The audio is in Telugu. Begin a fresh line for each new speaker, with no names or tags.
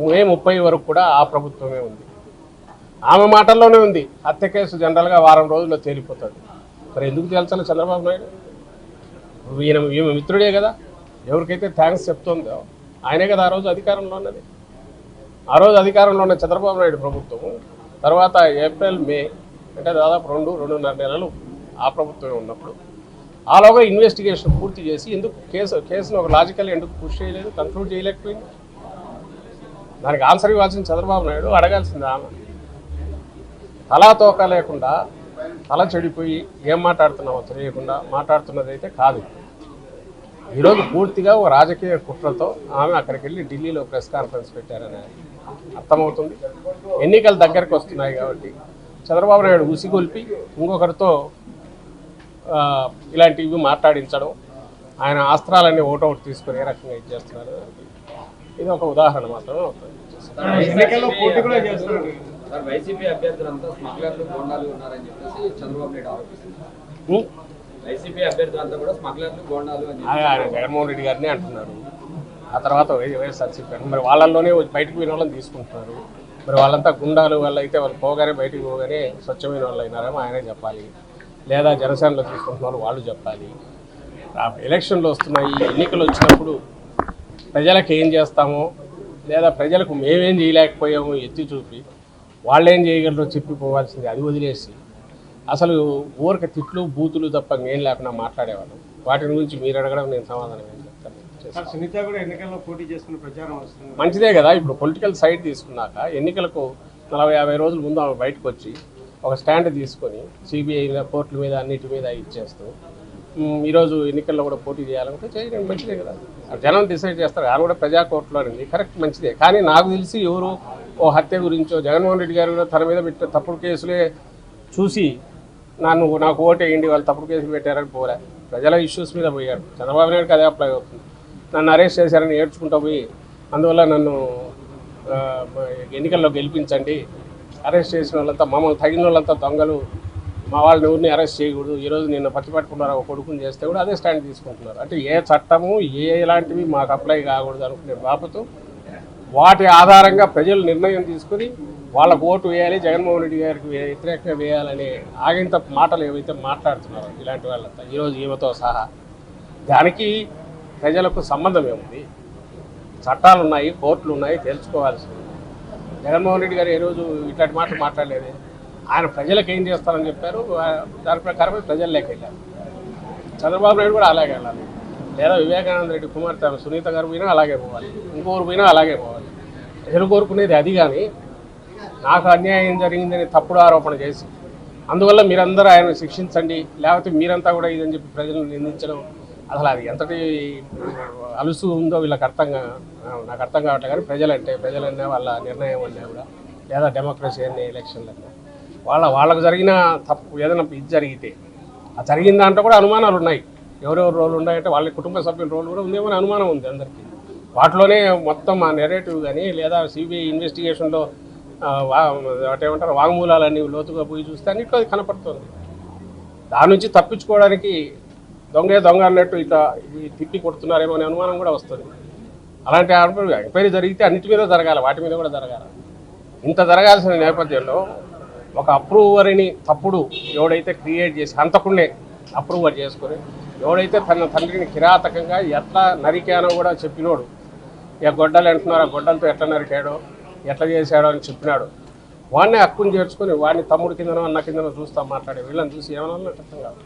మే 30 వరకు కూడా ఆ ప్రభుత్వమే ఉంది. ఆమె మాటల్లోనే ఉంది. హత్య కేసు జనరల్గా వారం రోజుల్లో తేలిపోతుంది. మరి ఎందుకు తేల్చాలి చంద్రబాబు నాయుడు? ఈమె మిత్రుడే కదా. ఎవరికైతే థ్యాంక్స్ చెప్తుందో ఆయనే కదా ఆ రోజు అధికారంలో ఉన్నది. ఆ రోజు అధికారంలో ఉన్న చంద్రబాబు నాయుడు ప్రభుత్వము తర్వాత ఏప్రిల్ మే అంటే దాదాపు 2-2.5 నెలలు ఆ ప్రభుత్వమే ఉన్నప్పుడు ఆలోగా ఇన్వెస్టిగేషన్ పూర్తి చేసి ఎందుకు కేసును ఒక లాజికల్ ఎందుకు పుష్ చేయలేదు, కంక్లూడ్ చేయలేకపోయింది? దానికి ఆన్సర్ ఇవ్వాల్సిన చంద్రబాబు నాయుడు, అడగాల్సింది ఆమె. తలా తోక లేకుండా తల చెడిపోయి ఏం మాట్లాడుతున్నామో తెలియకుండా మాట్లాడుతున్నది అయితే కాదు. ఈరోజు పూర్తిగా ఒక రాజకీయ కుట్రతో ఆమె అక్కడికి వెళ్ళి ఢిల్లీలో ప్రెస్ కాన్ఫరెన్స్ పెట్టారని అర్థమవుతుంది. ఎన్నికలు దగ్గరకు వస్తున్నాయి కాబట్టి చంద్రబాబు నాయుడు ఉసిగొల్పి ఇంకొకరితో ఇలాంటివి మాట్లాడించడం, ఆయన అస్త్రాలన్నీ ఓటౌట్ తీసుకొని ఏ రకంగా ఇచ్చేస్తున్నారు, ఇది ఒక ఉదాహరణ మాత్రమే అవుతుంది.
వైసీపీ అభ్యర్థులంతా స్మగ్లర్లు గోండాలు ఉన్నారని చెప్పేసి చంద్రబాబు నాయుడు ఆరోపిస్తున్నారు. వైసీపీ అభ్యర్థులంతా కూడా స్మగ్లర్లు గోండాలు అని
ఆయన జగన్మోహన్ రెడ్డి గారిని అంటున్నారు. ఆ తర్వాత వైఎస్ఆర్సీపీ మరి వాళ్ళల్లోనే బయటకు పోయిన వాళ్ళని తీసుకుంటున్నారు. మరి వాళ్ళంతా గుండాలు వాళ్ళు అయితే వాళ్ళు పోగానే బయటకు పోగానే స్వచ్ఛమైన వాళ్ళు అయినారేమో ఆయనే చెప్పాలి, లేదా జనసేనలో తీసుకుంటున్న వాళ్ళు చెప్పాలి. ఎలక్షన్లు వస్తున్నాయి, ఎన్నికలు వచ్చినప్పుడు ప్రజలకు ఏం చేస్తామో లేదా ప్రజలకు మేమేం చేయలేకపోయామో ఎత్తి చూపి వాళ్ళేం చేయగలరో చెప్పిపోవాల్సింది అది వదిలేసి అసలు ఊరిక తిట్లు బూతులు తప్ప ఏం లేకుండా మాట్లాడేవాళ్ళం. వాటి గురించి మీరు అడగడం నేను సమాధానం ఏం చెప్తాను.
సునీత కూడా ఎన్నికల్లో పోటీ చేసుకునే ప్రచారం వస్తుంది,
మంచిదే కదా. ఇప్పుడు పొలిటికల్ సైడ్ తీసుకున్నాక ఎన్నికలకు 40-50 రోజుల ముందు ఆమె బయటకు వచ్చి ఒక స్టాండ్ తీసుకొని సిబిఐ కోర్టుల మీద అన్నిటి మీద ఇచ్చేస్తూ ఈరోజు ఎన్నికల్లో కూడా పోటీ చేయాలంటే చేయడం మంచిదే కదా. జనం డిసైడ్ చేస్తారు. ఆయన కూడా ప్రజా కోర్టులో అనేది కరెక్ట్, మంచిదే. కానీ నాకు తెలిసి ఎవరు ఓ హత్య గురించో జగన్మోహన్ రెడ్డి గారు కూడా తన మీద పెట్టిన తప్పుడు కేసులే చూసి నాకు ఓటు వేయండి వాళ్ళు తప్పుడు కేసులు పెట్టారని పోలే, ప్రజల ఇష్యూస్ మీద పోయాడు. చంద్రబాబు నాయుడుకి అదే అప్లై అవుతుంది. నన్ను అరెస్ట్ చేశారని ఏడ్చుకుంటూ పోయి అందువల్ల నన్ను ఎన్నికల్లో గెలిపించండి, అరెస్ట్ చేసిన వాళ్ళంతా మమ్మల్ని తగిన వాళ్ళంతా దొంగలు, మా వాళ్ళని ఎవరిని అరెస్ట్ చేయకూడదు, ఈరోజు నిన్న పట్టుకున్నారు ఒక కొడుకుని చేస్తే కూడా అదే స్టాండ్ తీసుకుంటున్నారు. అంటే ఏ చట్టము ఎలాంటివి మాకు అప్లై కాకూడదు అనుకునే బాబుతో వాటి ఆధారంగా ప్రజలు నిర్ణయం తీసుకుని వాళ్ళకు ఓటు వేయాలి, జగన్మోహన్ రెడ్డి గారికి వ్యతిరేకంగా వేయాలనే ఆగింత మాటలు ఏవైతే మాట్లాడుతున్నారో ఇలాంటి వాళ్ళంతా ఈరోజు ఈమెతో సహా, దానికి ప్రజలకు సంబంధం ఏముంది? చట్టాలు ఉన్నాయి, కోర్టులు ఉన్నాయి, తెలుసుకోవాల్సింది. జగన్మోహన్ రెడ్డి గారు ఏ రోజు ఇట్లాంటి మాటలు మాట్లాడలేదు. ఆయన ప్రజలకు ఏం చేస్తారని చెప్పారు, దాని ప్రకారమే ప్రజల్లోకి వెళ్ళారు. చంద్రబాబు నాయుడు కూడా అలాగే వెళ్ళాలి, లేదా వివేకానంద రెడ్డి కుమార్తె సునీత గారు పోయినా అలాగే పోవాలి, ఇంకొకరు పోయినా అలాగే పోవాలి. ప్రజలు కోరుకునేది అది. కానీ నాకు అన్యాయం జరిగిందని తప్పుడు ఆరోపణ చేసి అందువల్ల మీరందరూ ఆయన శిక్షించండి, లేకపోతే మీరంతా కూడా ఇదని చెప్పి ప్రజలను నిందించడం అసలు అది ఎంతటి అలుసు ఉందో వీళ్ళకి నాకు అర్థం కావట్లేదు. కానీ ప్రజలన్నా వాళ్ళ నిర్ణయం అన్నా కూడా, లేదా డెమోక్రసీ అనే ఎలక్షన్లు అన్నా వాళ్ళకు జరిగిన తప్పు ఏదైనా ఇది జరిగితే ఆ జరిగిన దాంట్లో కూడా అనుమానాలు ఉన్నాయి. ఎవరెవరు రోలు ఉన్నాయంటే వాళ్ళ కుటుంబ సభ్యుల రోలు కూడా ఉందేమో అనుమానం ఉంది అందరికీ. వాటిలోనే మొత్తం ఆ నెరేటివ్ కానీ లేదా సిబిఐ ఇన్వెస్టిగేషన్లో ఏమంటారు వాంగ్మూలాలన్నీ లోతుగా పోయి చూస్తే అన్నింటిలో అది కనపడుతుంది. దాని నుంచి తప్పించుకోవడానికి దొంగ అన్నట్టు ఇట్లా తిప్పి కొడుతున్నారేమో అనే అనుమానం కూడా వస్తుంది. అలాంటి ఎంక్వైరీ జరిగితే అన్నిటి మీద జరగాలి, వాటి మీద కూడా జరగాలి. ఇంత జరగాల్సిన నేపథ్యంలో ఒక అప్రూవర్ని తప్పుడు ఎవడైతే క్రియేట్ చేసి హంతకుడినే అప్రూవర్ చేసుకొని ఎవడైతే తన తండ్రిని కిరాతకంగా ఎట్లా నరికానో కూడా చెప్పినోడు, ఇక గొడ్డలు అంటున్నారు, ఆ గొడ్డలతో ఎట్లా నరికాడో ఎట్లా చేశాడో అని చెప్పినాడు, వాడిని హక్కుని చేర్చుకొని వాడిని తమ్ముడు కిందనో అన్న కిందనో చూస్తా మాట్లాడే వీళ్ళని చూసి ఏమన్నా అర్థం కాదు.